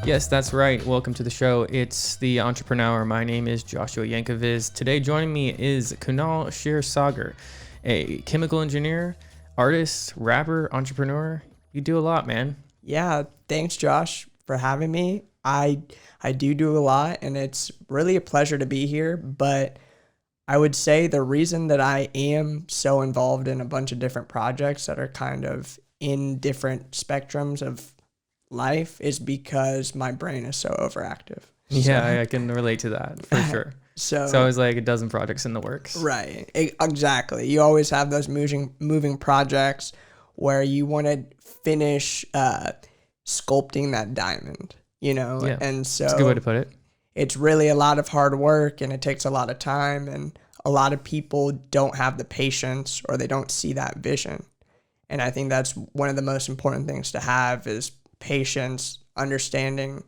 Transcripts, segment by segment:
Yes, that's right. Welcome to the show. It's the EntreprenHour. My name is Joshua Yankoviz. Today joining me is Kunal Kshirsager, a chemical engineer, artist, rapper, entrepreneur. You do a lot, man. Yeah, thanks, Josh, for having me. I do a lot, and it's really a pleasure to be here. But I would say the reason that I am so involved in a bunch of different projects that are kind of in different spectrums of life is because my brain is so overactive. Yeah, I can relate to that for sure. So It's always like a dozen projects in the works. right, exactly. You always have those moving projects where you want to finish sculpting that diamond, Yeah, and so that's a good way to put it. it's really a lot of hard work and it takes a lot of time, and a lot of people don't have the patience or they don't see that vision. And I think that's one of the most important things to have is patience, understanding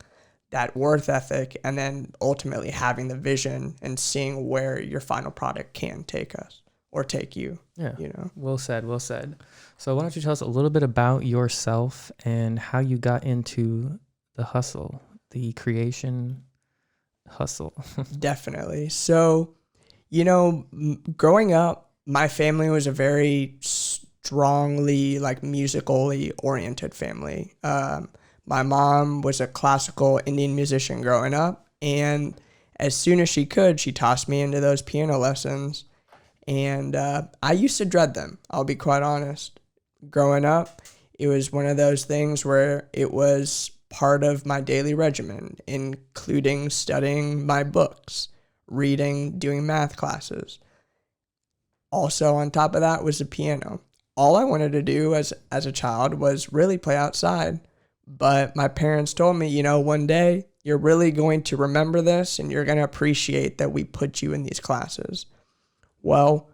that worth ethic, and then ultimately having the vision and seeing where your final product can take us or take you. Yeah. Well said. Well said. So why don't you tell us a little bit about yourself and how you got into the hustle, the creation hustle? Definitely. So, growing up, my family was a very strongly musically oriented family. My mom was a classical Indian musician growing up, and as soon as she could, she tossed me into those piano lessons. And I used to dread them, I'll be quite honest. Growing up, it was one of those things where it was part of my daily regimen, including studying my books, reading, doing math classes. Also, on top of that was the piano. All I wanted to do as a child was really play outside. But my parents told me, one day you're really going to remember this and you're going to appreciate that we put you in these classes. Well,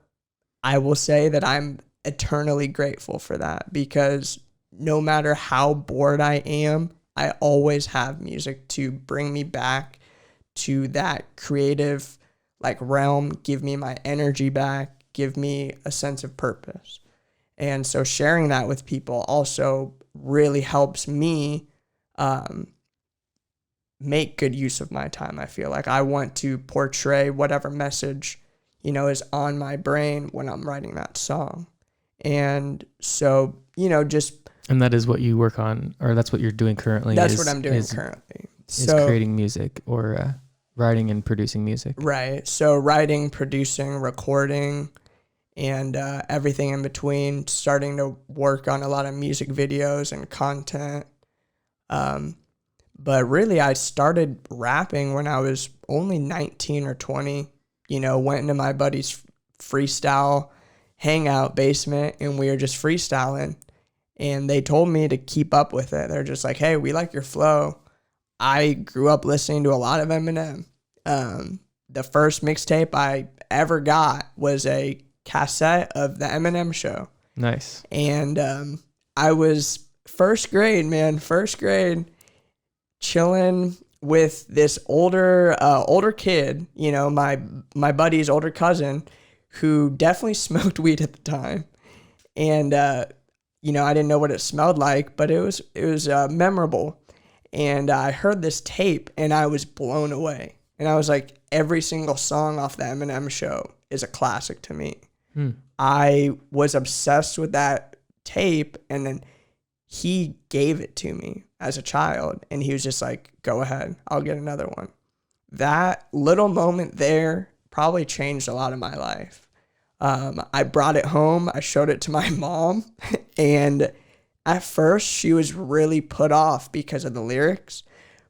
I will say that I'm eternally grateful for that, because no matter how bored I am, I always have music to bring me back to that creative realm, give me my energy back, give me a sense of purpose. And so sharing that with people also really helps me make good use of my time. I feel like I want to portray whatever message, is on my brain when I'm writing that song. And so, And that is what you work on, or that's what you're doing currently. That's what I'm doing currently. Is creating music or writing and producing music. Right. So writing, producing, recording, and everything in between, starting to work on a lot of music videos and content. But really, I started rapping when I was only 19 or 20, went into my buddy's freestyle hangout basement, and we were just freestyling. And they told me to keep up with it. They're just like, hey, we like your flow. I grew up listening to a lot of Eminem. The first mixtape I ever got was a cassette of the Eminem show. Nice. And I was first grade, chilling with this older kid, my buddy's older cousin, who definitely smoked weed at the time. And I didn't know what it smelled like, but it was memorable. And I heard this tape and I was blown away. And I was like, every single song off the Eminem show is a classic to me. I was obsessed with that tape, and then he gave it to me as a child, and he was just like, go ahead, I'll get another one. That little moment there probably changed a lot of my life. I brought it home, I showed it to my mom, and at first she was really put off because of the lyrics,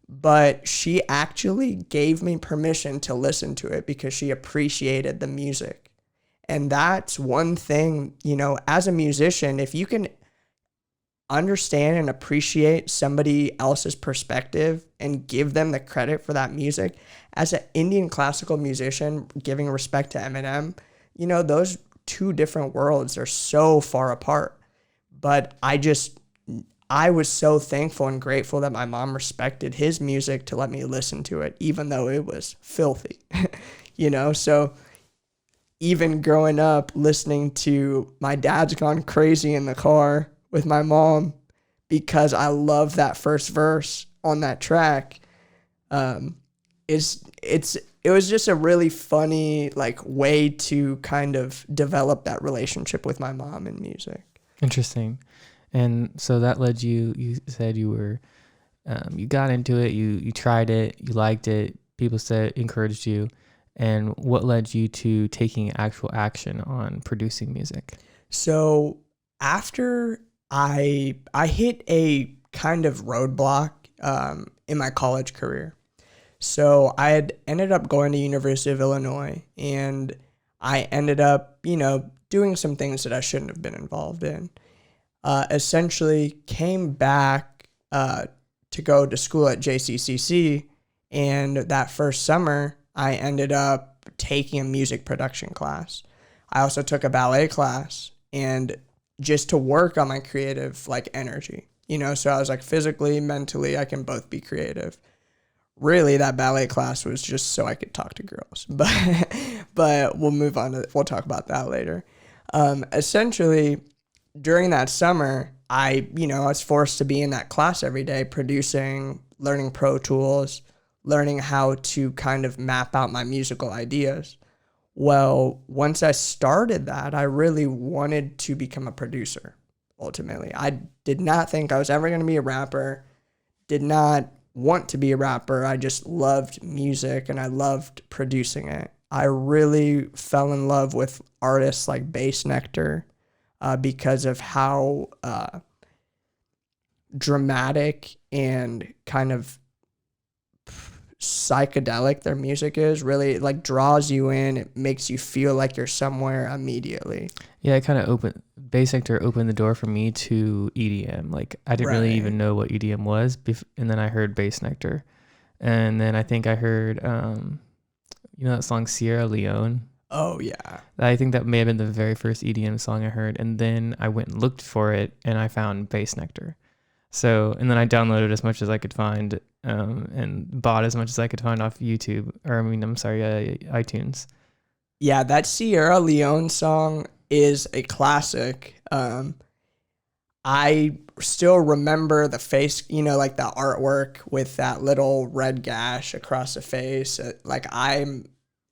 but she actually gave me permission to listen to it because she appreciated the music. And that's one thing, as a musician, if you can understand and appreciate somebody else's perspective and give them the credit for that music, as an Indian classical musician, giving respect to Eminem, those two different worlds are so far apart. But I was so thankful and grateful that my mom respected his music to let me listen to it, even though it was filthy, so even growing up listening to my dad's gone crazy in the car with my mom, because I love that first verse on that track. It was just a really funny like way to kind of develop that relationship with my mom in music. Interesting. And so that led you said you were, you got into it, you tried it, you liked it, people said, encouraged you. And what led you to taking actual action on producing music? So after I hit a kind of roadblock in my college career. So I had ended up going to University of Illinois, and I ended up, doing some things that I shouldn't have been involved in. Essentially came back to go to school at JCCC, and that first summer I ended up taking a music production class. I also took a ballet class, and just to work on my creative like energy, so I was like physically, mentally, I can both be creative. Really, that ballet class was just so I could talk to girls, but we'll move on we'll talk about that later. Essentially, during that summer, I was forced to be in that class every day, producing, learning Pro Tools, learning how to kind of map out my musical ideas. Well, once I started that, I really wanted to become a producer, ultimately. I did not think I was ever going to be a rapper, did not want to be a rapper. I just loved music and I loved producing it. I really fell in love with artists like Bass Nectar because of how dramatic and kind of psychedelic their music is. Really, it like draws you in. It makes you feel like you're somewhere immediately. Yeah, it kind of Bass Nectar opened the door for me to EDM. Like I didn't really even know what EDM was, and then I heard Bass Nectar, and then I think I heard, that song Sierra Leone. Oh yeah, I think that may have been the very first EDM song I heard, and then I went and looked for it, and I found Bass Nectar. So, and then I downloaded as much as I could find, and bought as much as I could find off YouTube, iTunes. Yeah, that Sierra Leone song is a classic. I still remember the face, like the artwork with that little red gash across the face.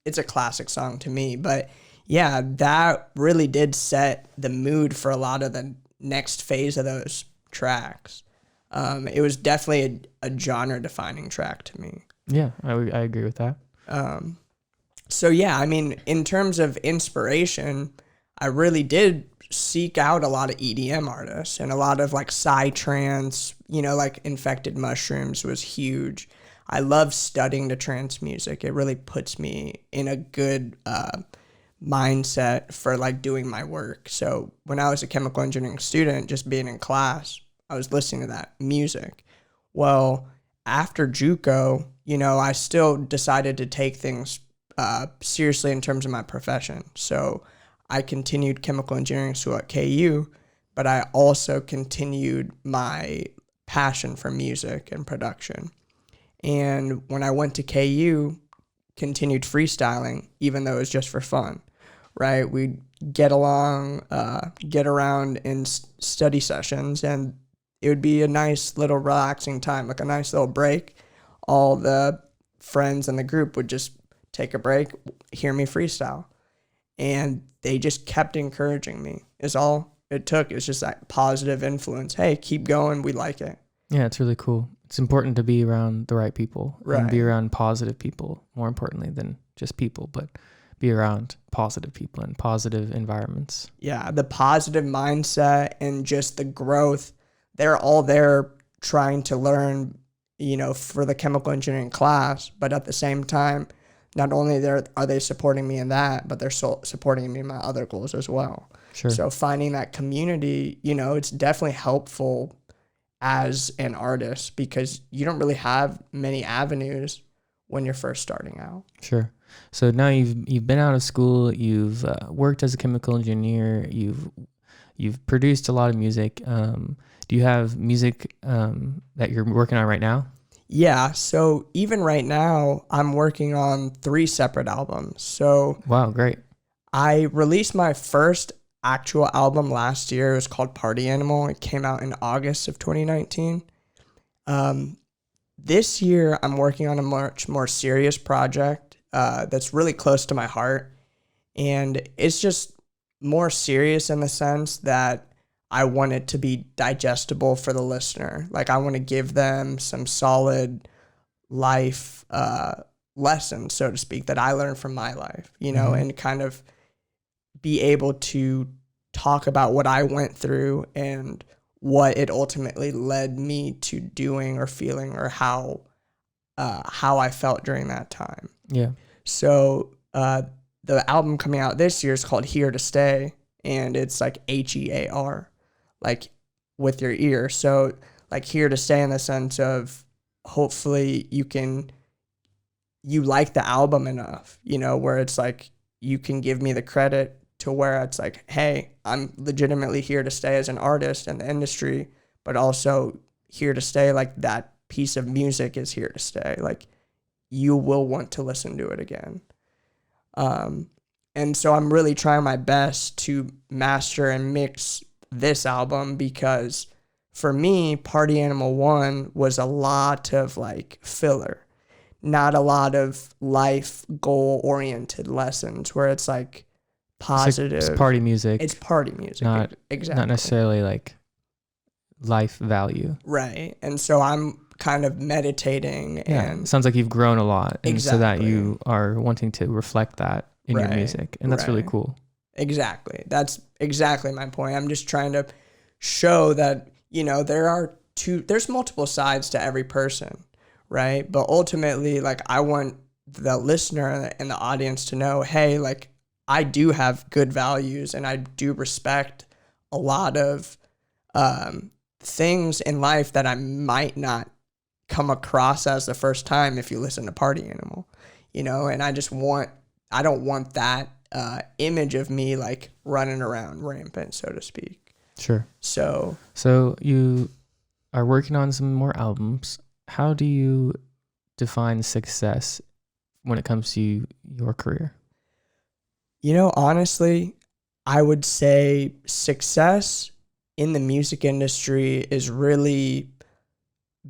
It's a classic song to me. But yeah, that really did set the mood for a lot of the next phase of those tracks. It was definitely a genre-defining track to me. Yeah, I agree with that. So yeah, I mean, in terms of inspiration, I really did seek out a lot of EDM artists and a lot of like psytrance, like Infected Mushrooms was huge. I love studying the trance music. It really puts me in a good mindset for like doing my work. So when I was a chemical engineering student, just being in class, I was listening to that music. Well, after JUCO, I still decided to take things seriously in terms of my profession. So I continued chemical engineering school at KU, but I also continued my passion for music and production. And when I went to KU, continued freestyling, even though it was just for fun, right? We'd get along, get around in study sessions, and it would be a nice little relaxing time, like a nice little break. All the friends in the group would just take a break, hear me freestyle. And they just kept encouraging me. Is all it took. It's just that positive influence. Hey, keep going. We like it. Yeah, it's really cool. It's important to be around the right people, right, and be around positive people, more importantly than just people, but be around positive people and positive environments. Yeah, the positive mindset and just the growth. They're all there trying to learn, for the chemical engineering class, but at the same time, not only are they supporting me in that, but they're supporting me in my other goals as well. Sure. So finding that community, it's definitely helpful as an artist because you don't really have many avenues when you're first starting out. Sure. So now you've been out of school, you've worked as a chemical engineer, you've produced a lot of music. Do you have music that you're working on right now? Yeah, so even right now, I'm working on 3 separate albums. So wow, great. I released my first actual album last year. It was called Party Animal. It came out in August of 2019. This year, I'm working on a much more serious project that's really close to my heart. And it's just more serious in the sense that I want it to be digestible for the listener. Like, I want to give them some solid life lessons, so to speak, that I learned from my life, and kind of be able to talk about what I went through and what it ultimately led me to doing or feeling, or how I felt during that time. Yeah. So the album coming out this year is called Here to Stay, and it's like HEAR, like with your ear. So like here to stay in the sense of hopefully you like the album enough, where it's like you can give me the credit to where it's like, hey, I'm legitimately here to stay as an artist in the industry, but also here to stay, like that piece of music is here to stay. Like you will want to listen to it again. And so I'm really trying my best to master and mix this album, because for me, Party Animal 1 was a lot of like filler, not a lot of life goal oriented lessons where it's like positive. It's party music. It's party music. Not necessarily like life value. Right. And so I'm kind of meditating. Yeah, and it sounds like you've grown a lot. And Exactly. so that you are wanting to reflect that in your music. And that's really cool. Exactly. That's exactly my point. I'm just trying to show that, there's multiple sides to every person, right? But ultimately, like, I want the listener and the audience to know, hey, like, I do have good values and I do respect a lot of things in life that I might not come across as the first time if you listen to Party Animal, and I don't want that image of me like running around rampant, so to speak. Sure. So you are working on some more albums. How do you define success when it comes to your career? Honestly, I would say success in the music industry is really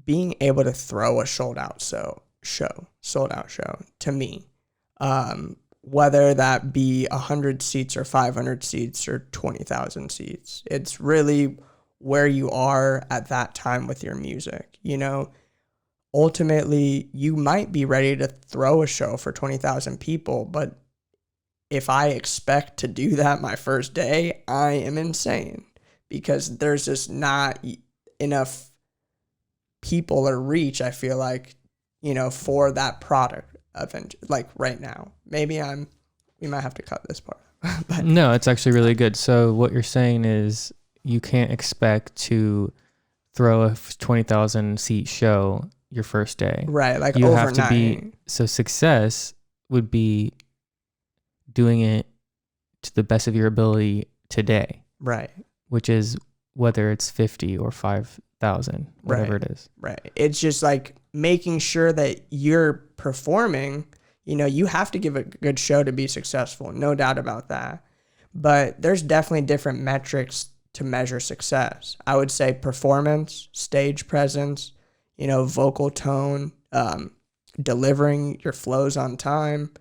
being able to throw a sold out show to me. Whether that be 100 seats or 500 seats or 20,000 seats. It's really where you are at that time with your music. Ultimately, you might be ready to throw a show for 20,000 people, but if I expect to do that my first day, I am insane, because there's just not enough people or reach, I feel like, for that product event, like right now. Maybe we might have to cut this part. But no, it's actually really good. So what you're saying is you can't expect to throw a 20,000 seat show your first day. Right, like you overnight. have to be, so success would be doing it to the best of your ability today. Right. Which is whether it's 50 or 5,000, whatever it is. Right. It's just like making sure that you're performing. You have to give a good show to be successful, no doubt about that. But there's definitely different metrics to measure success. I would say performance, stage presence, vocal tone, delivering your flows on time,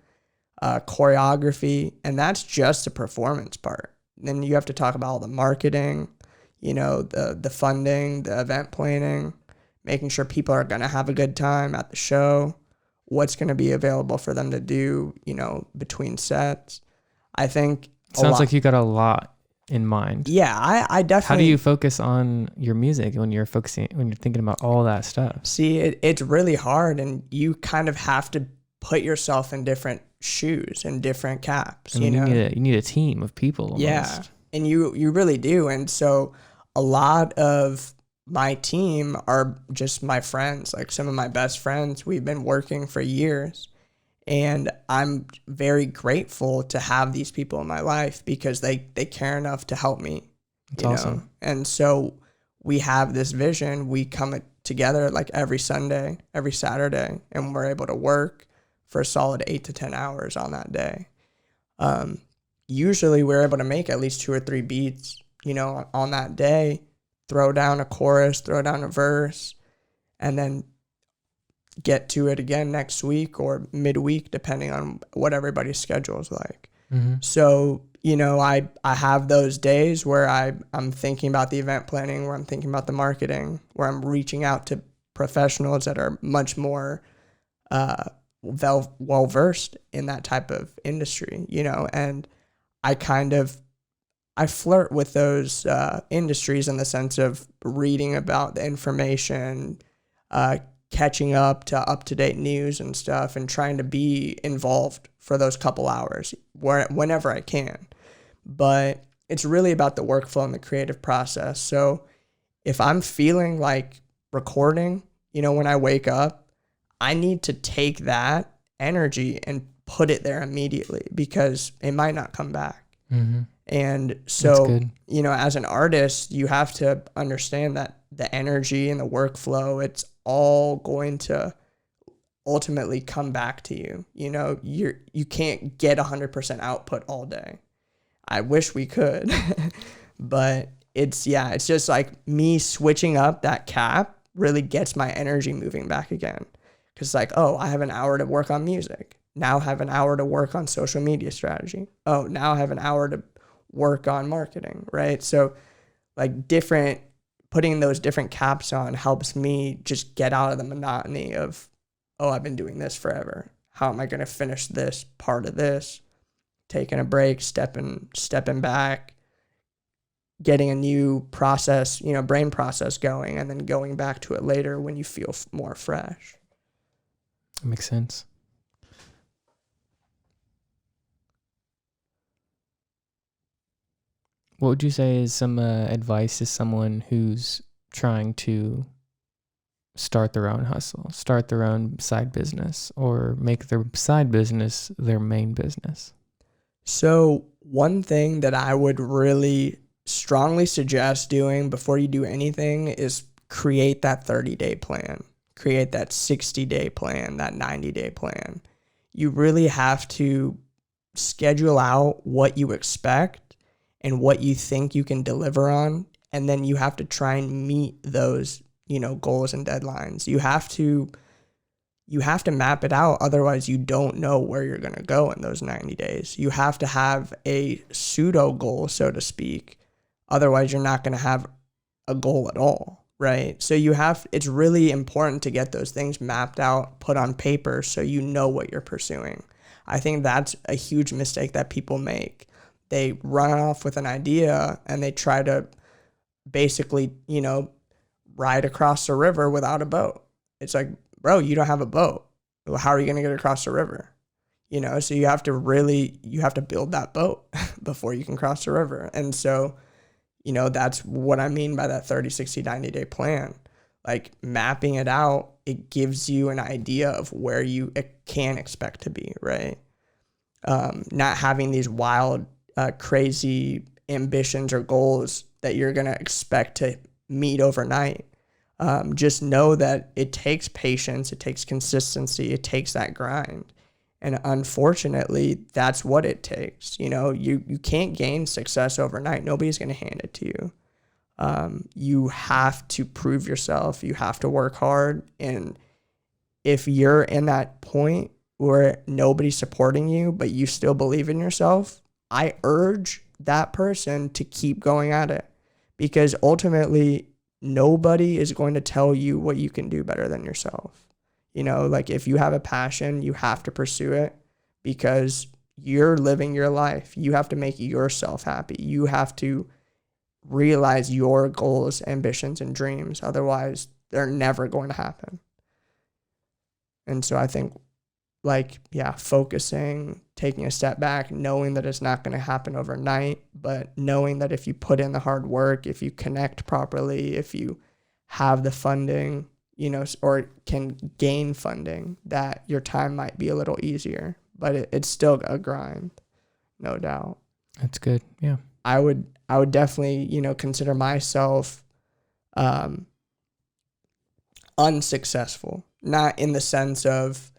choreography, and that's just the performance part. Then you have to talk about all the marketing, the funding, the event planning, making sure people are going to have a good time at the show, what's going to be available for them to do, between sets. I think sounds like you got a lot in mind. Yeah, I definitely. How do you focus on your music when you're thinking about all that stuff? See, it's really hard, and you kind of have to put yourself in different shoes and different caps. And you need a team of people. Almost. Yeah, and you really do. And so a lot of my team are just my friends, like some of my best friends. We've been working for years, and I'm very grateful to have these people in my life because they care enough to help me. That's awesome. And so we have this vision. We come together like every Sunday, every Saturday, and we're able to work for a solid 8 to 10 hours on that day. usually we're able to make at least 2 or 3 beats, on that day, throw down a chorus, throw down a verse, and then get to it again next week or midweek, depending on what everybody's schedule is like. Mm-hmm. So, I have those days where I'm thinking about the event planning, where I'm thinking about the marketing, where I'm reaching out to professionals that are much more well-versed in that type of industry, and I flirt with those industries in the sense of reading about the information, catching up to up-to-date news and stuff, and trying to be involved for those couple hours whenever I can. But it's really about the workflow and the creative process. So if I'm feeling like recording, when I wake up, I need to take that energy and put it there immediately because it might not come back. Mm-hmm. And so, as an artist, you have to understand that the energy and the workflow, it's all going to ultimately come back to you. You can't get 100% output all day. I wish we could, but it's just like me switching up that cap really gets my energy moving back again. Cause it's like, oh, I have an hour to work on music. Now I have an hour to work on social media strategy. Oh, now I have an hour to work on marketing, right? So like putting those different caps on helps me just get out of the monotony of, oh, I've been doing this forever. How am I going to finish this part of this? Taking a break, stepping back, getting a new process, brain process going, and then going back to it later when you feel more fresh. That makes sense. What would you say is some advice to someone who's trying to start their own hustle, start their own side business, or make their side business their main business? So one thing that I would really strongly suggest doing before you do anything is create that 30-day plan, create that 60-day plan, that 90-day plan. You really have to schedule out what you expect and what you think you can deliver on. And then you have to try and meet those, goals and deadlines. You have to map it out. Otherwise, you don't know where you're going to go in those 90 days. You have to have a pseudo goal, so to speak. Otherwise, you're not going to have a goal at all, right? So it's really important to get those things mapped out, put on paper so you know what you're pursuing. I think that's a huge mistake that people make. They run off with an idea and they try to basically, ride across the river without a boat. It's like, bro, you don't have a boat. How are you going to get across the river? So you have to build that boat before you can cross the river. And so, that's what I mean by that 30, 60, 90-day plan. Like mapping it out, it gives you an idea of where you can expect to be, right? Not having these wild, crazy ambitions or goals that you're going to expect to meet overnight. Just know that it takes patience, it takes consistency, it takes that grind. And unfortunately, that's what it takes. You can't gain success overnight. Nobody's going to hand it to you. You have to prove yourself. You have to work hard. And if you're in that point where nobody's supporting you, but you still believe in yourself, I urge that person to keep going at it, because ultimately nobody is going to tell you what you can do better than yourself. Like if you have a passion, you have to pursue it because you're living your life. You have to make yourself happy. You have to realize your goals, ambitions, and dreams. Otherwise, they're never going to happen. And so I think focusing, taking a step back, knowing that it's not going to happen overnight, but knowing that if you put in the hard work, if you connect properly, if you have the funding, or can gain funding, that your time might be a little easier, but it's still a grind, no doubt. That's good. Yeah. I would definitely, consider myself unsuccessful, not in the sense of,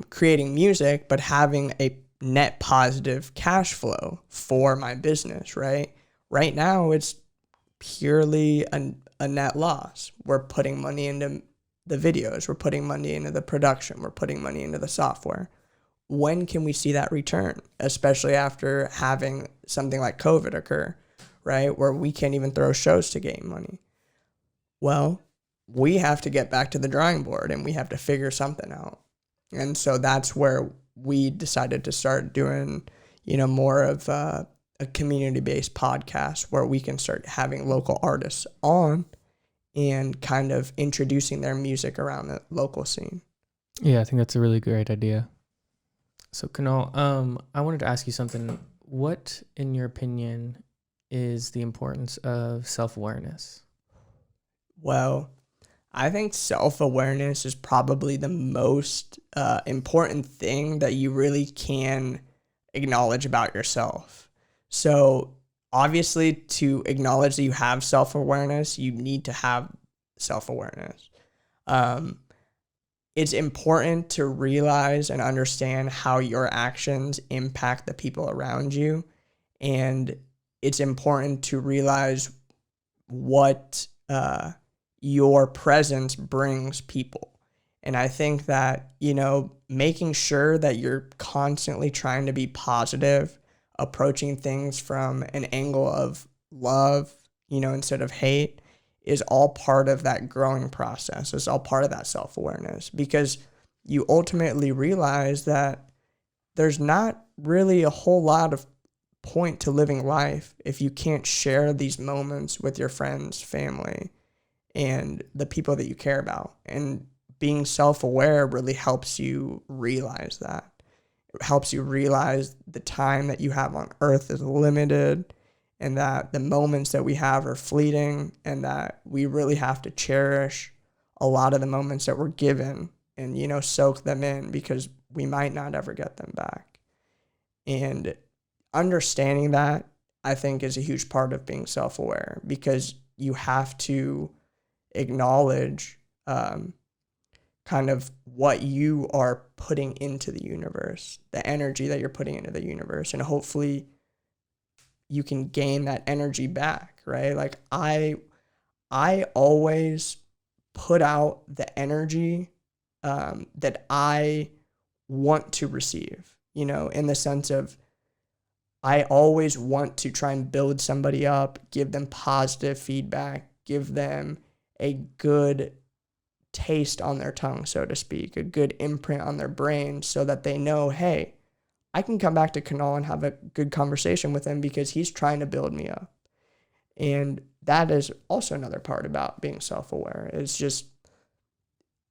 creating music, but having net positive cash flow for my business, right? Right now, it's purely a net loss. We're putting money into the videos, we're putting money into the production, we're putting money into the software. When can we see that return, especially after having something like COVID occur, right? Where we can't even throw shows to gain money. Well, we have to get back to the drawing board and we have to figure something out. And so that's where we decided to start doing, more of a community-based podcast where we can start having local artists on and kind of introducing their music around the local scene. Yeah, I think that's a really great idea. So Kunal, I wanted to ask you something. What, in your opinion, is the importance of self-awareness? Well, I think self-awareness is probably the most important thing that you really can acknowledge about yourself. So obviously, to acknowledge that you have self-awareness, you need to have self-awareness. It's important to realize and understand how your actions impact the people around you. And it's important to realize what your presence brings people. And I think that, making sure that you're constantly trying to be positive, approaching things from an angle of love, instead of hate, is all part of that growing process. It's all part of that self-awareness, because you ultimately realize that there's not really a whole lot of point to living life if you can't share these moments with your friends, family, and the people that you care about. And being self-aware really helps you realize that. It helps you realize the time that you have on earth is limited, and that the moments that we have are fleeting, and that we really have to cherish a lot of the moments that we're given and, soak them in, because we might not ever get them back. And understanding that, I think, is a huge part of being self-aware, because you have to acknowledge kind of what you are putting into the universe, the energy that you're putting into the universe, and hopefully you can gain that energy back, right? Like I always put out the energy that I want to receive, in the sense of I always want to try and build somebody up, give them positive feedback, give them a good taste on their tongue, so to speak, a good imprint on their brain, so that they know, hey, I can come back to Kunal and have a good conversation with him because he's trying to build me up. And that is also another part about being self-aware. It's just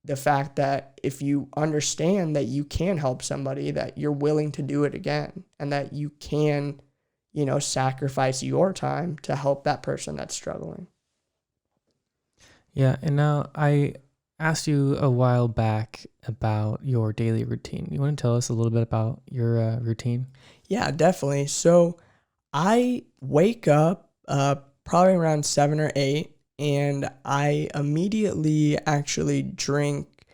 the fact that if you understand that you can help somebody, that you're willing to do it again, and that you can, sacrifice your time to help that person that's struggling. Yeah, and now I asked you a while back about your daily routine. You want to tell us a little bit about your routine? Yeah, definitely. So I wake up probably around 7 or 8, and I immediately actually drink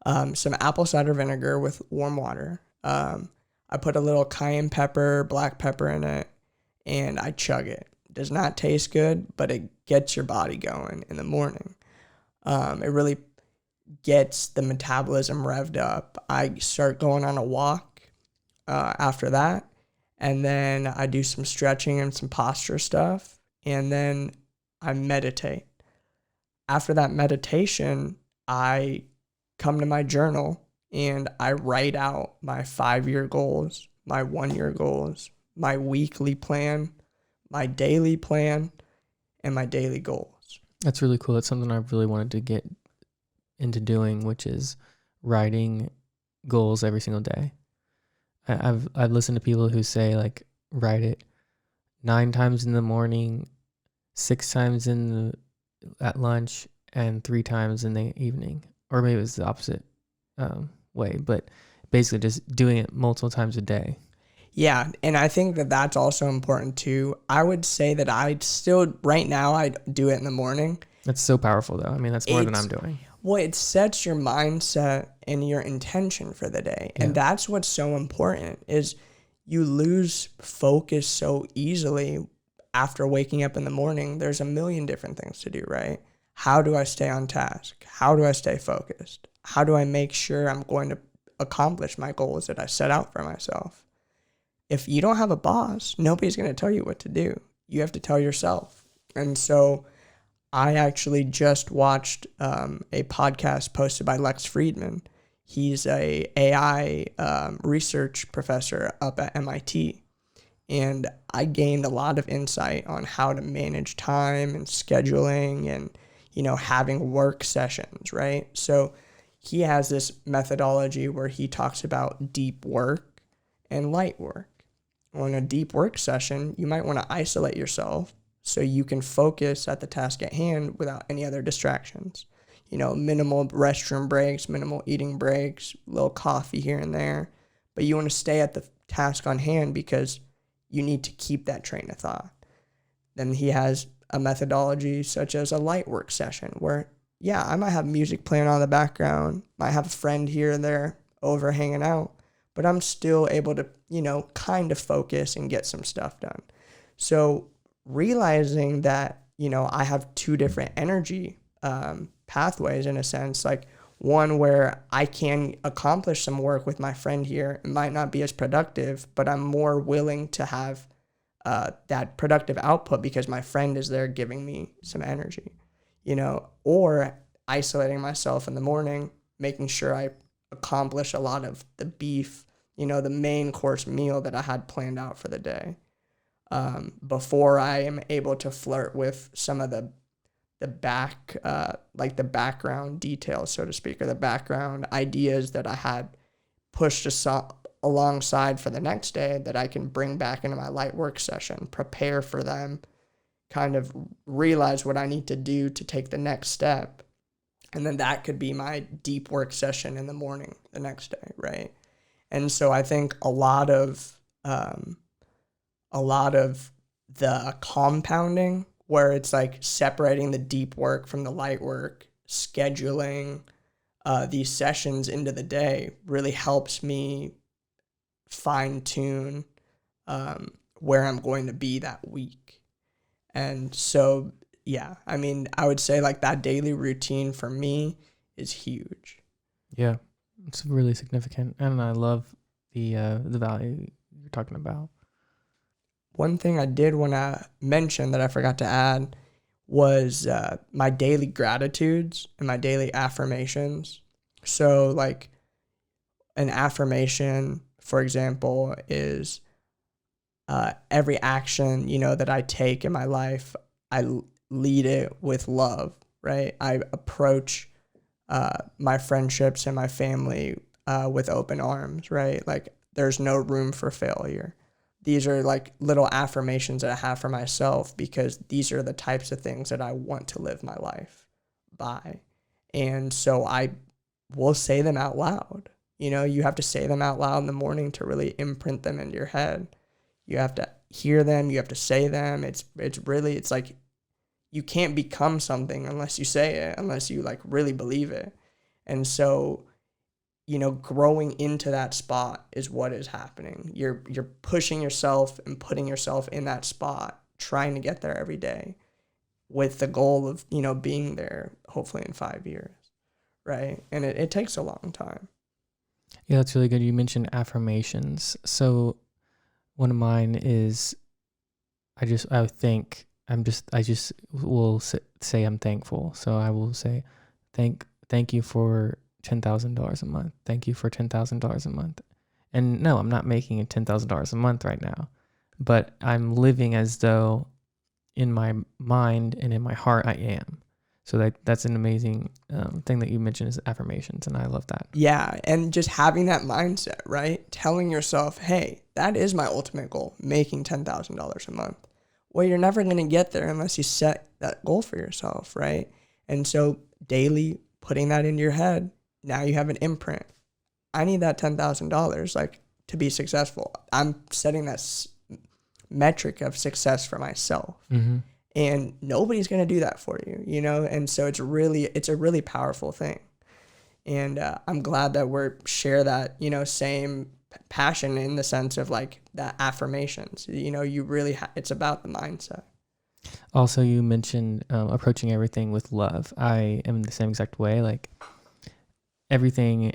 some apple cider vinegar with warm water. I put a little cayenne pepper, black pepper in it, and I chug it. It does not taste good, but it gets your body going in the morning. It really gets the metabolism revved up. I start going on a walk after that, and then I do some stretching and some posture stuff, and then I meditate. After that meditation, I come to my journal and I write out my 5-year goals, my 1-year goals, my weekly plan, my daily plan, and my daily goals. That's really cool. That's something I've really wanted to get into doing, which is writing goals every single day. I've listened to people who say, like, write it 9 times in the morning, 6 times at lunch, and 3 times in the evening. Or maybe it was the opposite way, but basically just doing it multiple times a day. Yeah, and I think that that's also important too. I would say that right now, I do it in the morning. That's so powerful, though. I mean, that's more than I'm doing. Well, it sets your mindset and your intention for the day. And that's what's so important, is you lose focus so easily after waking up in the morning. There's a million different things to do, right? How do I stay on task? How do I stay focused? How do I make sure I'm going to accomplish my goals that I set out for myself? If you don't have a boss, nobody's going to tell you what to do. You have to tell yourself. And so I actually just watched a podcast posted by Lex Friedman. He's a AI research professor up at MIT. And I gained a lot of insight on how to manage time and scheduling and, having work sessions, right? So he has this methodology where he talks about deep work and light work. On a deep work session, you might want to isolate yourself so you can focus at the task at hand without any other distractions. Minimal restroom breaks, minimal eating breaks, a little coffee here and there. But you want to stay at the task on hand because you need to keep that train of thought. Then he has a methodology such as a light work session where, I might have music playing on in the background, might have a friend here and there over hanging out, but I'm still able to, kind of focus and get some stuff done. So realizing that, I have two different energy pathways in a sense, like one where I can accomplish some work with my friend here. It might not be as productive, but I'm more willing to have that productive output because my friend is there giving me some energy, or isolating myself in the morning, making sure I accomplish a lot of the beef, the main course meal that I had planned out for the day, before I am able to flirt with some of the background details, so to speak, or the background ideas that I had pushed alongside for the next day that I can bring back into my light work session, prepare for them, kind of realize what I need to do to take the next step. And then that could be my deep work session in the morning the next day, right? And so I think a lot of the compounding, where it's like separating the deep work from the light work, scheduling these sessions into the day really helps me fine tune where I'm going to be that week. And so, I would say like that daily routine for me is huge. Yeah, it's really significant. And I love the value you're talking about. One thing I did want to mention that I forgot to add was my daily gratitudes and my daily affirmations. So like an affirmation, for example, is every action, that I take in my life, I lead it with love, right? I approach my friendships and my family with open arms, right? Like there's no room for failure. These are like little affirmations that I have for myself because these are the types of things that I want to live my life by. And so I will say them out loud. You have to say them out loud in the morning to really imprint them into your head. You have to hear them. You have to say them. It's like you can't become something unless you say it, unless you like really believe it. And so, growing into that spot is what is happening. You're pushing yourself and putting yourself in that spot, trying to get there every day with the goal of, being there hopefully in 5 years, right? And it takes a long time. Yeah, that's really good. You mentioned affirmations. So one of mine is, I just will say I'm thankful. So I will say, thank you for $10,000 a month. Thank you for $10,000 a month. And no, I'm not making $10,000 a month right now, but I'm living as though in my mind and in my heart I am. So that's an amazing thing that you mentioned is affirmations, and I love that. Yeah, and just having that mindset, right? Telling yourself, hey, that is my ultimate goal, making $10,000 a month. Well, you're never going to get there unless you set that goal for yourself, right? And so daily putting that into your head, now you have an imprint. I need that $10,000 like to be successful. I'm setting that metric of success for myself. Mm-hmm. And nobody's going to do that for you, And so it's a really powerful thing. And I'm glad that we're share that, same passion in the sense of like that affirmations. You know, you really it's about the mindset. Also, you mentioned approaching everything with love. I am the same exact way. Like everything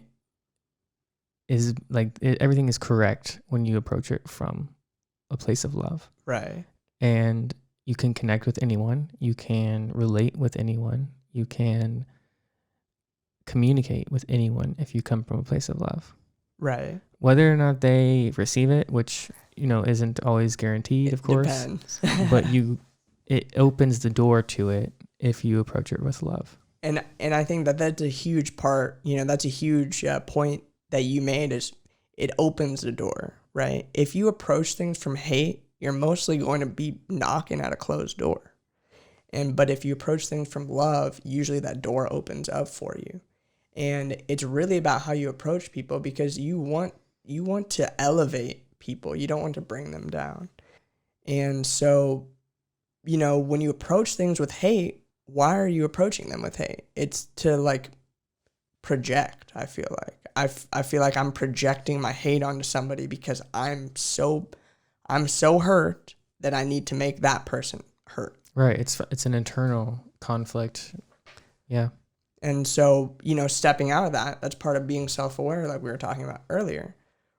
everything is correct when you approach it from a place of love. Right. And you can connect with anyone. You can relate with anyone. You can communicate with anyone if you come from a place of love. Right. Whether or not they receive it, which, you know, isn't always guaranteed, of course. Depends. But it opens the door to it if you approach it with love. And I think that's a huge part, you know, that's a huge point that you made, is it opens the door, right? If you approach things from hate, you're mostly going to be knocking at a closed door. But if you approach things from love, usually that door opens up for you. And it's really about how you approach people, because you want to elevate people. You don't want to bring them down. And so, you know, when you approach things with hate, why are you approaching them with hate? It's to like project, I feel like. I feel like I'm projecting my hate onto somebody because I'm so hurt that I need to make that person hurt. Right. It's an internal conflict. Yeah. And so, you know, stepping out of that's part of being self-aware, like we were talking about earlier,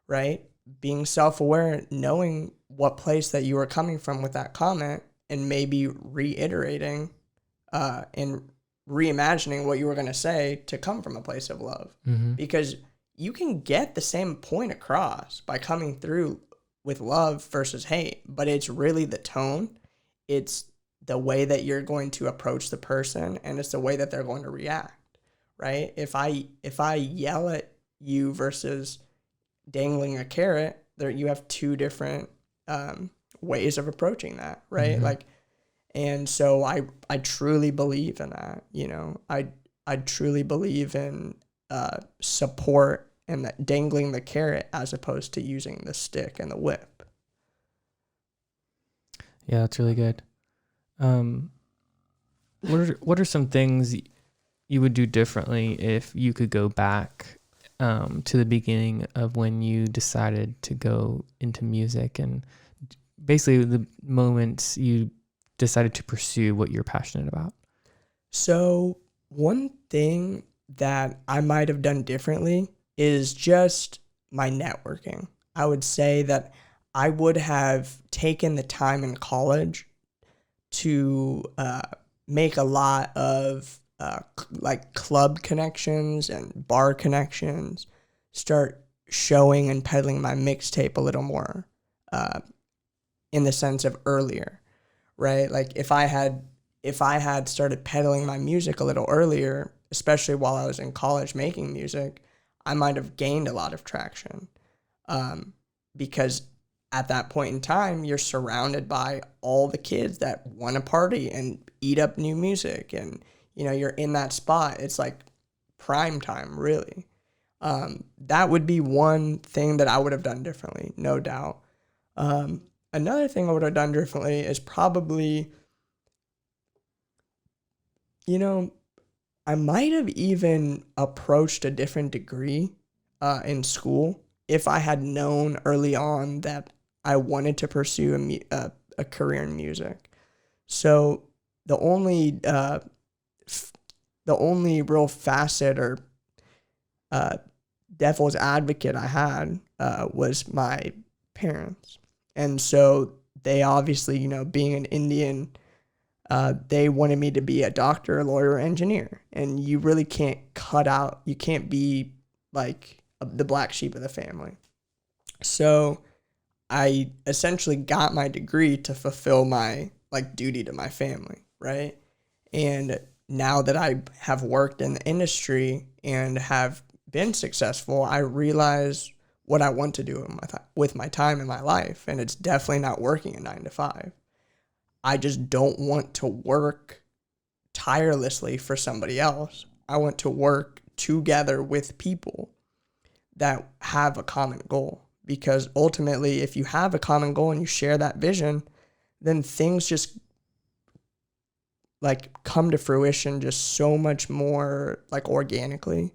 right? Being self-aware, knowing what place that you were coming from with that comment, and maybe reiterating and reimagining what you were going to say to come from a place of love. Mm-hmm. Because you can get the same point across by coming through with love versus hate, but it's really the tone. It's the way that you're going to approach the person, and it's the way that they're going to react, right? If I yell at you versus dangling a carrot, there you have two different ways of approaching that, right? Mm-hmm. And so I truly believe in that, you know. I truly believe in support and that dangling the carrot as opposed to using the stick and the whip. Yeah, that's really good. What are some things you would do differently if you could go back to the beginning of when you decided to go into music, and basically the moments you decided to pursue what you're passionate about? So one thing that I might have done differently is just my networking. I would say that I would have taken the time in college to make a lot of like club connections and bar connections, start showing and peddling my mixtape a little more in the sense of earlier, right? Like if I had started peddling my music a little earlier, especially while I was in college making music, I might have gained a lot of traction because at that point in time, you're surrounded by all the kids that want to party and eat up new music. And, you know, you're in that spot. It's like prime time, really. That would be one thing that I would have done differently, no doubt. Another thing I would have done differently is probably, you know, I might have even approached a different degree in school if I had known early on that I wanted to pursue a career in music. So the only real facet or devil's advocate I had was my parents. And so they obviously, you know, being an Indian, they wanted me to be a doctor, lawyer, engineer. And you really can't you can't be like the black sheep of the family. So I essentially got my degree to fulfill my like duty to my family, right? And now that I have worked in the industry and have been successful, I realize what I want to do with my time in my life. And it's definitely not working a 9-to-5. I just don't want to work tirelessly for somebody else. I want to work together with people that have a common goal. Because ultimately, if you have a common goal and you share that vision, then things just like come to fruition just so much more like organically.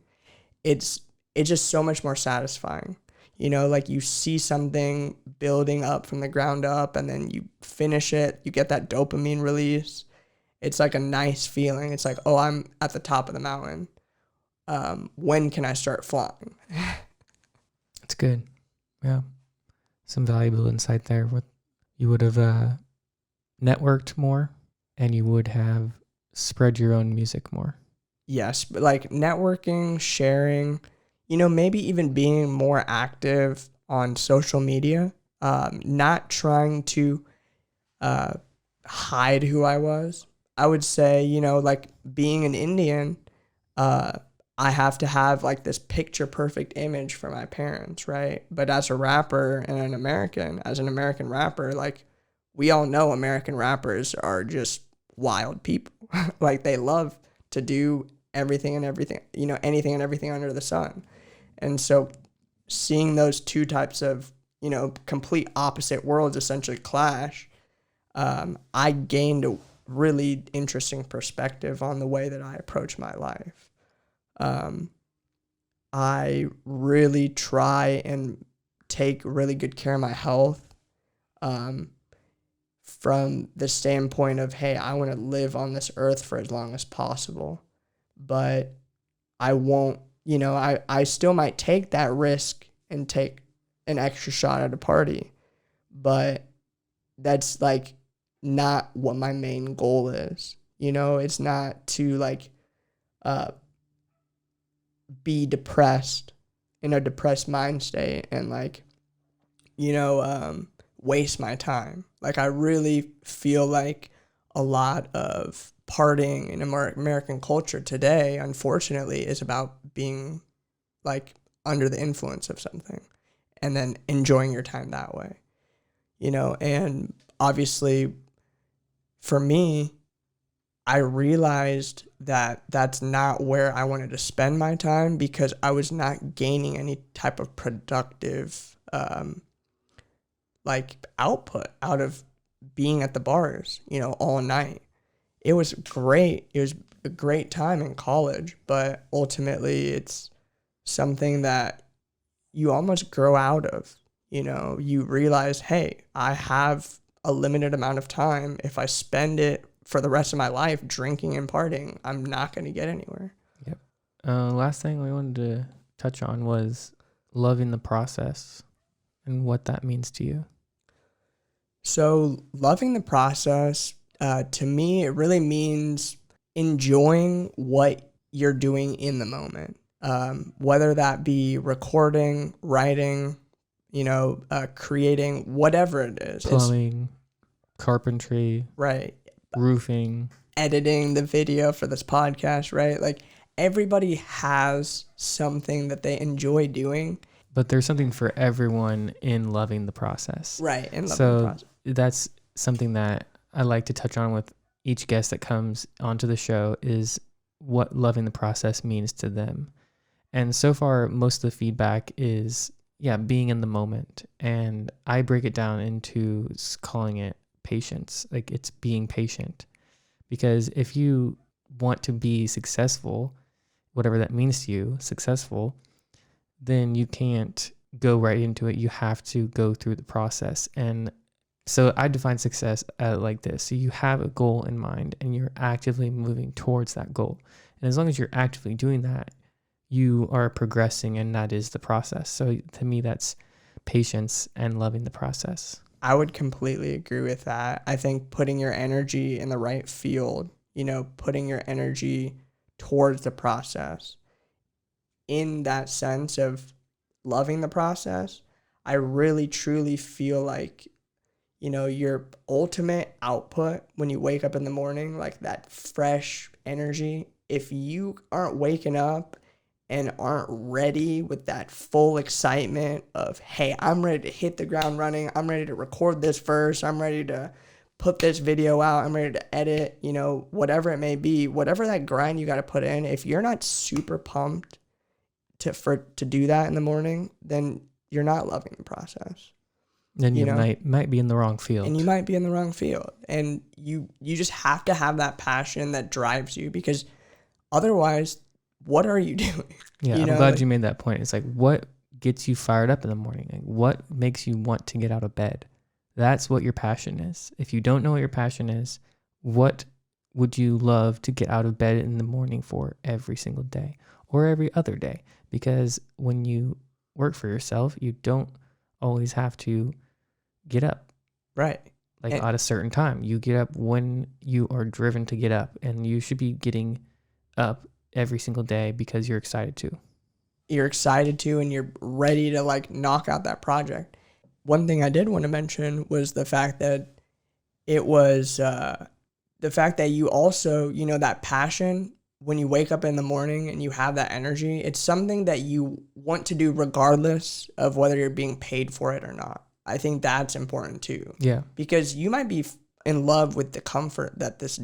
It's just so much more satisfying. Like you see something building up from the ground up and then you finish it, you get that dopamine release. It's like a nice feeling. It's like, oh, I'm at the top of the mountain. When can I start flying? It's good. Yeah. Some valuable insight there. You would have networked more and you would have spread your own music more. Yes, but like networking, sharing, maybe even being more active on social media, not trying to hide who I was. I would say, like being an Indian, I have to have like this picture perfect image for my parents, right? But as a rapper and as an American rapper, like we all know American rappers are just wild people. Like they love to do anything and everything under the sun. And so seeing those two types of, complete opposite worlds essentially clash, I gained a really interesting perspective on the way that I approach my life. I really try and take really good care of my health, from the standpoint of, hey, I want to live on this earth for as long as possible, but I won't, I still might take that risk and take an extra shot at a party, but that's like not what my main goal is. It's not to like, be depressed in a depressed mind state and like, waste my time. Like I really feel like a lot of partying in American culture today, unfortunately, is about being like under the influence of something and then enjoying your time that way, and obviously for me, I realized that that's not where I wanted to spend my time because I was not gaining any type of productive, like output out of being at the bars, all night. It was great. It was a great time in college, but ultimately it's something that you almost grow out of. You realize, hey, I have a limited amount of time. If I spend it for the rest of my life drinking and partying, I'm not going to get anywhere. Yep. Last thing we wanted to touch on was loving the process and what that means to you. So loving the process, to me, it really means enjoying what you're doing in the moment, whether that be recording, writing, creating, whatever it is. Plumbing, carpentry, right, roofing, editing the video for this podcast, right? Like everybody has something that they enjoy doing. But there's something for everyone in loving the process. Right, in loving the process. That's something that I like to touch on with each guest that comes onto the show is what loving the process means to them. And so far, most of the feedback is, being in the moment. And I break it down into calling it patience. Like it's being patient. Because if you want to be successful, whatever that means to you, successful, then you can't go right into it. You have to go through the process. And so I define success like this. So you have a goal in mind and you're actively moving towards that goal. And as long as you're actively doing that, you are progressing, and that is the process. So to me, that's patience and loving the process. I would completely agree with that. I think putting your energy in the right field, putting your energy towards the process in that sense of loving the process, I really truly feel like, your ultimate output when you wake up in the morning, like that fresh energy, if you aren't waking up and aren't ready with that full excitement of, hey, I'm ready to hit the ground running. I'm ready to record this verse. I'm ready to put this video out. I'm ready to edit, whatever it may be, whatever that grind you got to put in. If you're not super pumped to do that in the morning, then you're not loving the process. Then you might be in the wrong field. And you might be in the wrong field. And you just have to have that passion that drives you, because otherwise, what are you doing? Yeah, I'm glad you made that point. It's like, what gets you fired up in the morning? Like, what makes you want to get out of bed? That's what your passion is. If you don't know what your passion is, what would you love to get out of bed in the morning for every single day or every other day? Because when you work for yourself, you don't always have to get up. Right. Like at a certain time. You get up when you are driven to get up, and you should be getting up every single day because you're excited to. You're excited to, and you're ready to like knock out that project. One thing I did want to mention was the fact that it was the fact that you also, you know, that passion when you wake up in the morning and you have that energy, it's something that you want to do regardless of whether you're being paid for it or not. I think that's important too. Yeah. Because you might be in love with the comfort that this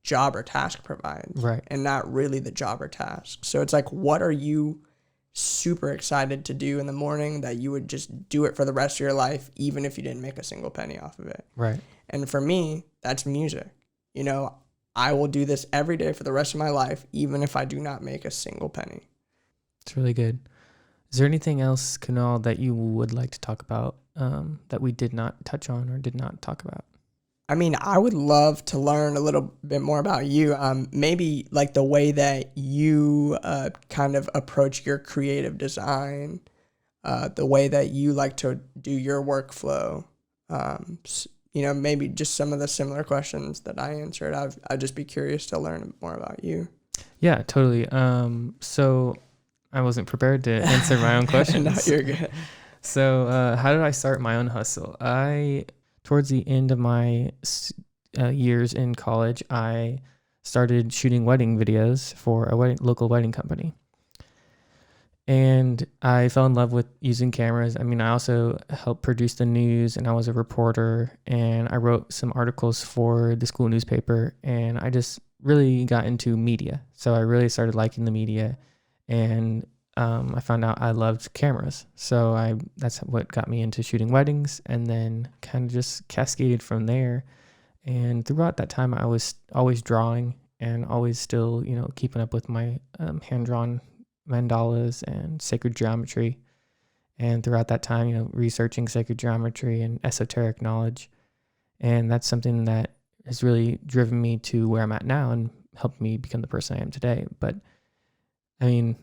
job or task provides. Right. And not really the job or task. So it's like, what are you super excited to do in the morning that you would just do it for the rest of your life, even if you didn't make a single penny off of it? Right. And for me, that's music. You know, I will do this every day for the rest of my life, even if I do not make a single penny. It's really good. Is there anything else, Kunal, that you would like to talk about that we did not touch on or did not talk about? I mean, I would love to learn a little bit more about you. Maybe like the way that you kind of approach your creative design, the way that you like to do your workflow. You know, maybe just some of the similar questions that I answered. I'd just be curious to learn more about you. Yeah, totally. So I wasn't prepared to answer my own questions. No, you're good. So how did I start my own hustle? Towards the end of my years in college, I started shooting wedding videos for a local wedding company. And I fell in love with using cameras. I mean, I also helped produce the news, and I was a reporter, and I wrote some articles for the school newspaper, and I just really got into media. So I really started liking the media, and I found out I loved cameras. So that's what got me into shooting weddings, and then kind of just cascaded from there. And throughout that time, I was always drawing and always still, you know, keeping up with my hand-drawn mandalas and sacred geometry. And throughout that time, you know, researching sacred geometry and esoteric knowledge. And that's something that has really driven me to where I'm at now and helped me become the person I am today. But I mean,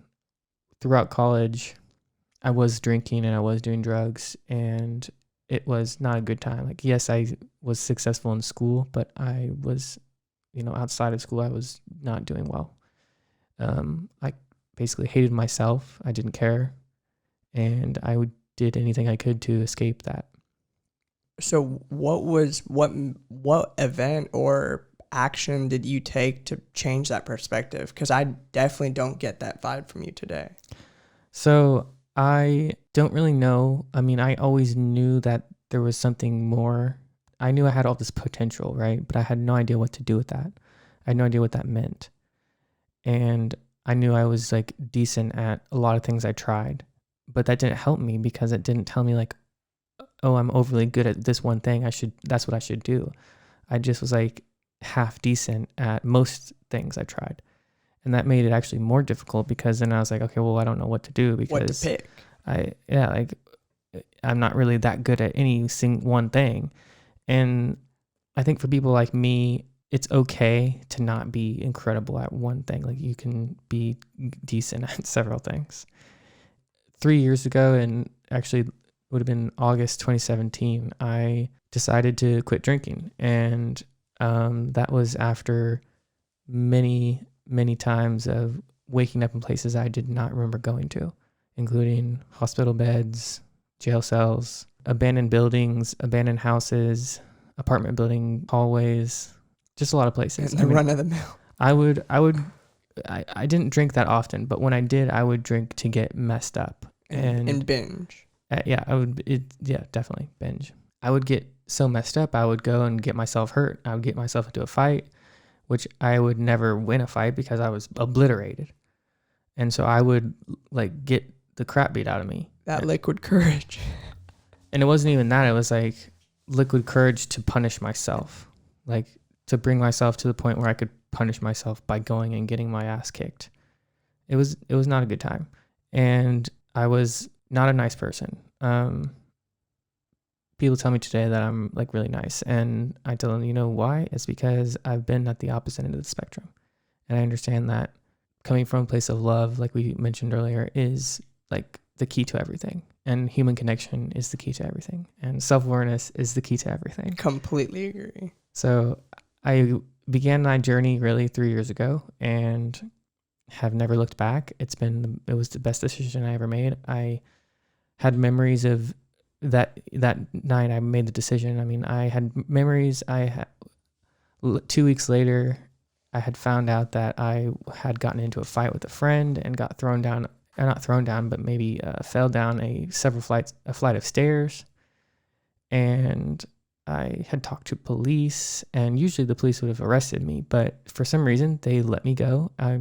throughout college, I was drinking and I was doing drugs, and it was not a good time. Like, yes, I was successful in school, but I was, you know, outside of school, I was not doing well. I basically hated myself. I didn't care. And I did anything I could to escape that. So what event or action did you take to change that perspective? Because I definitely don't get that vibe from you today. So I don't really know. I mean, I always knew that there was something more. I knew I had all this potential, right? But I had no idea what to do with that. I had no idea what that meant. And I knew I was like decent at a lot of things I tried, but that didn't help me because it didn't tell me like, oh, I'm overly good at this one thing. That's what I should do. I just was like half decent at most things I tried. And that made it actually more difficult because then I was like, okay, well, I don't know what to do because what to pick. I'm not really that good at any one thing. And I think for people like me, it's okay to not be incredible at one thing. Like, you can be decent at several things. 3 years ago, and actually would have been August 2017, I decided to quit drinking. And that was after many times of waking up in places I did not remember going to, including hospital beds, jail cells, abandoned buildings, abandoned houses, apartment building hallways, just a lot of places. Run of the mill. I didn't drink that often, but when I did, I would drink to get messed up and binge. Definitely binge. I would get so messed up, I would go and get myself hurt. I would get myself into a fight, which I would never win a fight because I was obliterated. And so I would like get the crap beat out of me. That liquid courage. And it wasn't even that. It was like liquid courage to punish myself, like to bring myself to the point where I could punish myself by going and getting my ass kicked. It was not a good time. And I was not a nice person. People tell me today that I'm like really nice, and I tell them, you know why? It's because I've been at the opposite end of the spectrum, and I understand that coming from a place of love, like we mentioned earlier, is like the key to everything, and human connection is the key to everything, and self-awareness is the key to everything. Completely agree. So I began my journey really 3 years ago and have never looked back. It was the best decision I ever made. I had memories of that night I made the decision. I mean, I had memories. 2 weeks later, I had found out that I had gotten into a fight with a friend and got thrown down, not thrown down, but maybe fell down a flight of stairs. And I had talked to police, and usually the police would have arrested me, but for some reason they let me go. I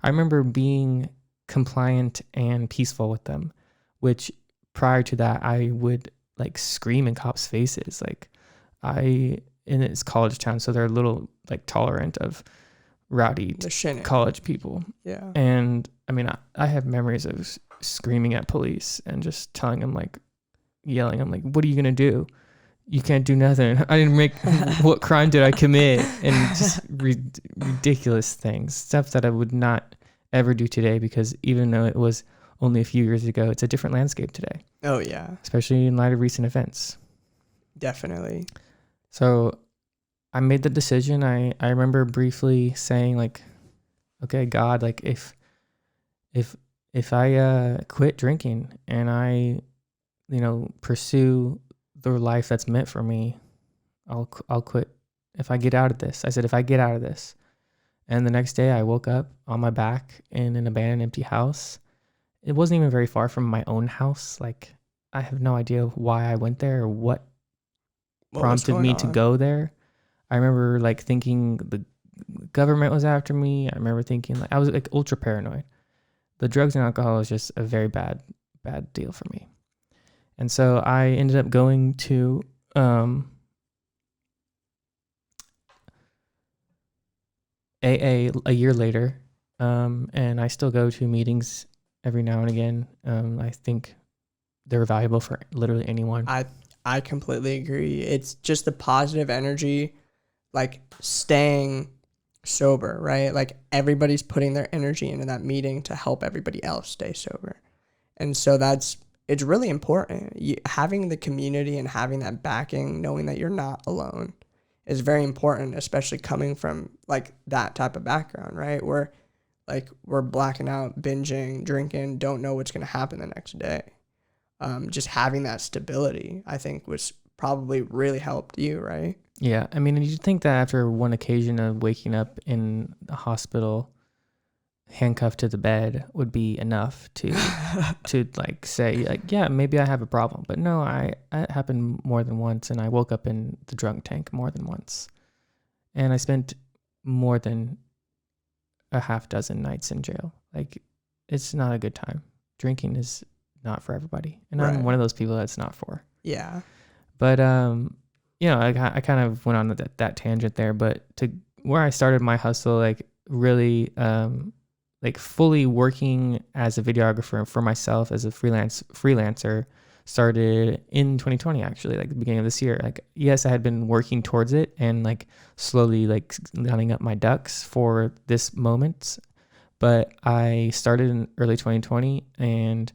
remember being compliant and peaceful with them, which prior to that, I would like scream in cops' faces. And it's college town, so they're a little like tolerant of rowdy college people. Yeah. And I mean, I have memories of screaming at police and just telling them, like, yelling, I'm like, what are you going to do? You can't do nothing. I didn't make, what crime did I commit? And just ridiculous things, stuff that I would not ever do today, because even though it was only a few years ago, it's a different landscape today. Oh, yeah. Especially in light of recent events. Definitely. So I made the decision. I remember briefly saying, like, okay, God, like if I quit drinking and I, pursue the life that's meant for me, I'll quit. If I get out of this, I said, if I get out of this. And the next day I woke up on my back in an abandoned empty house. It wasn't even very far from my own house. Like, I have no idea why I went there or what prompted me to go there. I remember like thinking the government was after me. I remember thinking like I was like ultra paranoid. The drugs and alcohol was just a very bad deal for me. And so I ended up going to AA a year later, and I still go to meetings every now and again. I think they're valuable for literally anyone. I completely agree. It's just the positive energy, like staying sober, right? Like everybody's putting their energy into that meeting to help everybody else stay sober. And so it's really important. Having the community and having that backing, knowing that you're not alone, is very important, especially coming from like that type of background, right? Where like we're blacking out, binging, drinking, don't know what's going to happen the next day. Just having that stability, I think, was probably really helped you, right? Yeah. I mean, you'd think that after one occasion of waking up in the hospital, handcuffed to the bed, would be enough to like say, like, yeah, maybe I have a problem. But no, it happened more than once, and I woke up in the drunk tank more than once. And I spent more than a half dozen nights in jail. Like, it's not a good time. Drinking is not for everybody, and right. I'm one of those people that's not for. Yeah. But I kind of went on that tangent there. But to where I started my hustle, like really, like fully working as a videographer for myself as a freelancer, started in 2020, actually, like the beginning of this year. Like, yes, I had been working towards it and like slowly like lining up my ducks for this moment, but I started in early 2020, and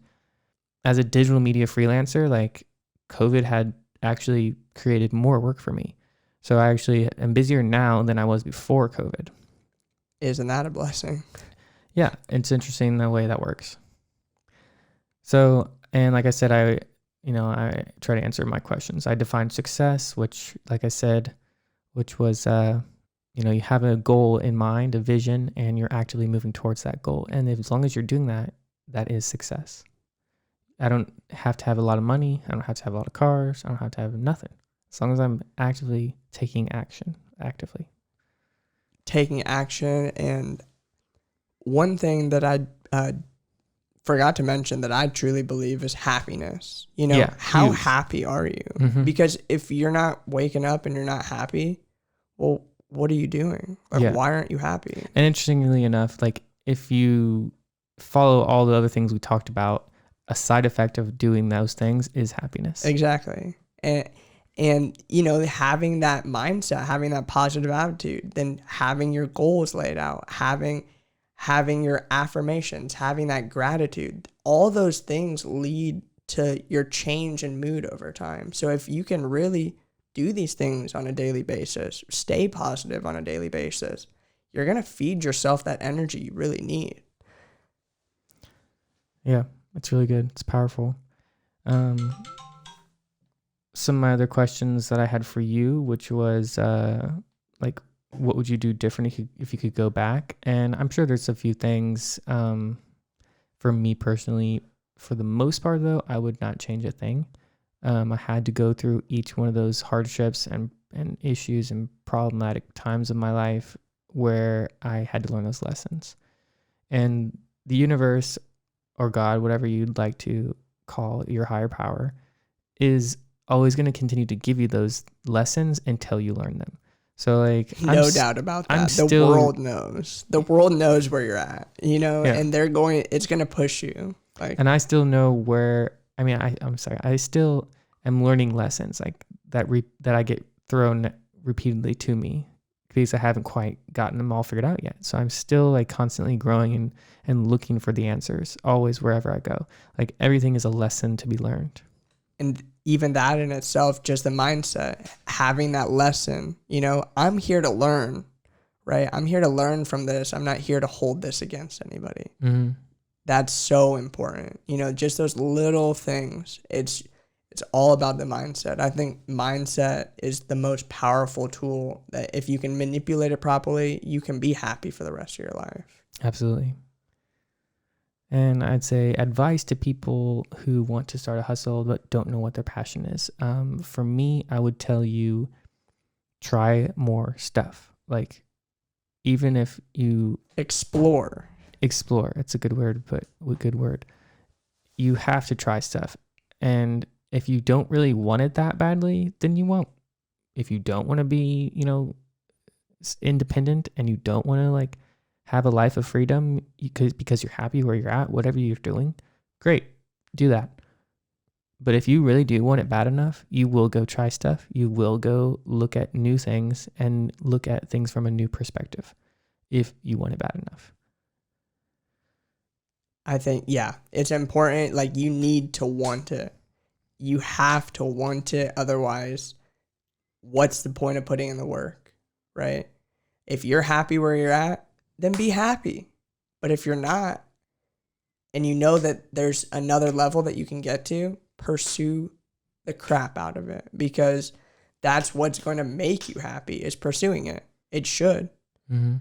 as a digital media freelancer, like COVID had actually created more work for me. So I actually am busier now than I was before COVID. Isn't that a blessing? Yeah, it's interesting the way that works. So, and like I said, I try to answer my questions. I defined success, which, like I said, which was, you have a goal in mind, a vision, and you're actively moving towards that goal. And as long as you're doing that, that is success. I don't have to have a lot of money. I don't have to have a lot of cars. I don't have to have nothing. As long as I'm actively taking action, taking action. And one thing that I forgot to mention that I truly believe is happiness. How huge. Happy are you? Mm-hmm. Because if you're not waking up and you're not happy, well, what are you doing? Like, why aren't you happy? And interestingly enough, like if you follow all the other things we talked about, a side effect of doing those things is happiness. Exactly. And having that mindset, having that positive attitude, then having your goals laid out, having your affirmations, having that gratitude, all those things lead to your change in mood over time. So if you can really do these things on a daily basis, stay positive on a daily basis, you're going to feed yourself that energy you really need. Yeah, it's really good. It's powerful. Some of my other questions that I had for you, which was like, what would you do different if you could go back? And I'm sure there's a few things. For me personally, for the most part though, I would not change a thing. I had to go through each one of those hardships and issues and problematic times of my life where I had to learn those lessons. And the universe or God, whatever you'd like to call your higher power, is always going to continue to give you those lessons until you learn them. So like, no doubt about that. The world knows. The world knows where you're at, and it's going to push you. Like, and I still know where, I'm sorry, I still am learning lessons like that I get thrown repeatedly to me because I haven't quite gotten them all figured out yet. So I'm still like constantly growing and looking for the answers always wherever I go. Like everything is a lesson to be learned. And even that in itself, just the mindset, having that lesson, I'm here to learn, right? I'm here to learn from this. I'm not here to hold this against anybody. Mm-hmm. That's so important. Just those little things. It's all about the mindset. I think mindset is the most powerful tool that if you can manipulate it properly, you can be happy for the rest of your life. Absolutely. And I'd say advice to people who want to start a hustle but don't know what their passion is. For me, I would tell you, try more stuff. Like, even if you explore. It's a good word, but a good word. You have to try stuff. And if you don't really want it that badly, then you won't. If you don't want to be, independent and you don't want to like have a life of freedom because you're happy where you're at, whatever you're doing, great, do that. But if you really do want it bad enough, you will go try stuff. You will go look at new things and look at things from a new perspective if you want it bad enough. I think, yeah, it's important. Like, you need to want it. You have to want it. Otherwise, what's the point of putting in the work, right? If you're happy where you're at, then be happy. But if you're not, and you know that there's another level that you can get to, pursue the crap out of it, because that's what's going to make you happy, is pursuing it. It should. Mm-hmm.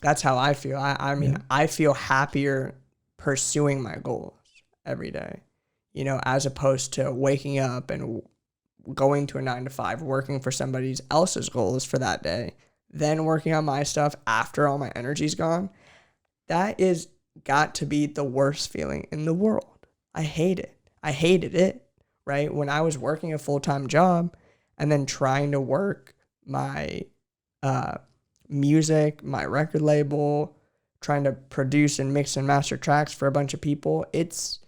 That's how I feel. I feel happier pursuing my goals every day, as opposed to waking up and going to a 9-to-5, working for somebody else's goals for that day, then working on my stuff after all my energy's gone. That is got to be the worst feeling in the world. I hate it. I hated it, right? When I was working a full-time job and then trying to work my music, my record label, trying to produce and mix and master tracks for a bunch of people, it's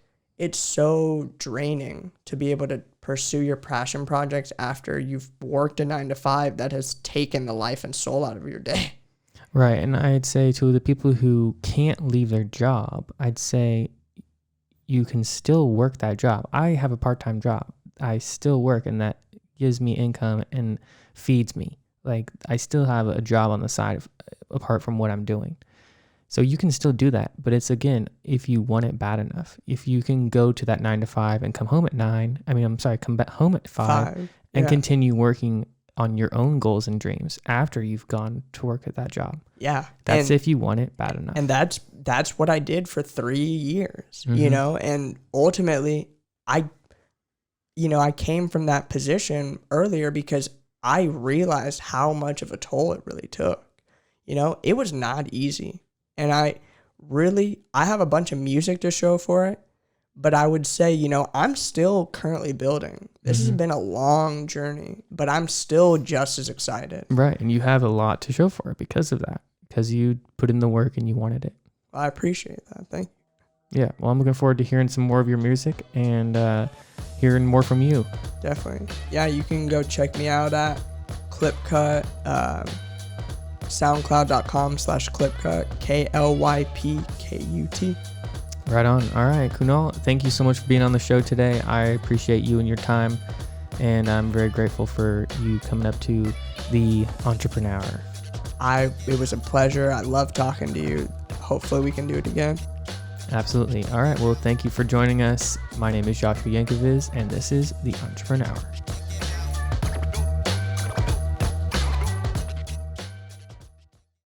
so draining to be able to pursue your passion projects after you've worked a 9-to-5 that has taken the life and soul out of your day. Right. And I'd say to the people who can't leave their job, I'd say you can still work that job. I have a part-time job. I still work, and that gives me income and feeds me. Like, I still have a job on the side apart from what I'm doing. So you can still do that. But it's, again, if you want it bad enough. If you can go to that 9-to-5 and come home at 9, come back home at 5 and continue working on your own goals and dreams after you've gone to work at that job. Yeah. That's if you want it bad enough. And that's what I did for 3 years, and ultimately I came from that position earlier because I realized how much of a toll it really took. It was not easy. And I have a bunch of music to show for it, but I would say, I'm still currently building. This has been a long journey, but I'm still just as excited. Right. And you have a lot to show for it because of that, because you put in the work and you wanted it. I appreciate that. Thank you. Yeah, well, I'm looking forward to hearing some more of your music and hearing more from you. Definitely. Yeah, you can go check me out at KLYPKUT, soundcloud.com/KLYPKUT, KLYPKUT. Right on. All right, Kunal, thank you so much for being on the show today. I appreciate you and your time, and I'm very grateful for you coming up to the Entrepreneur. It was a pleasure. I love talking to you. Hopefully we can do it again. Absolutely. All right. Well, thank you for joining us. My name is Joshua Yankoviz, and this is the Entrepreneur.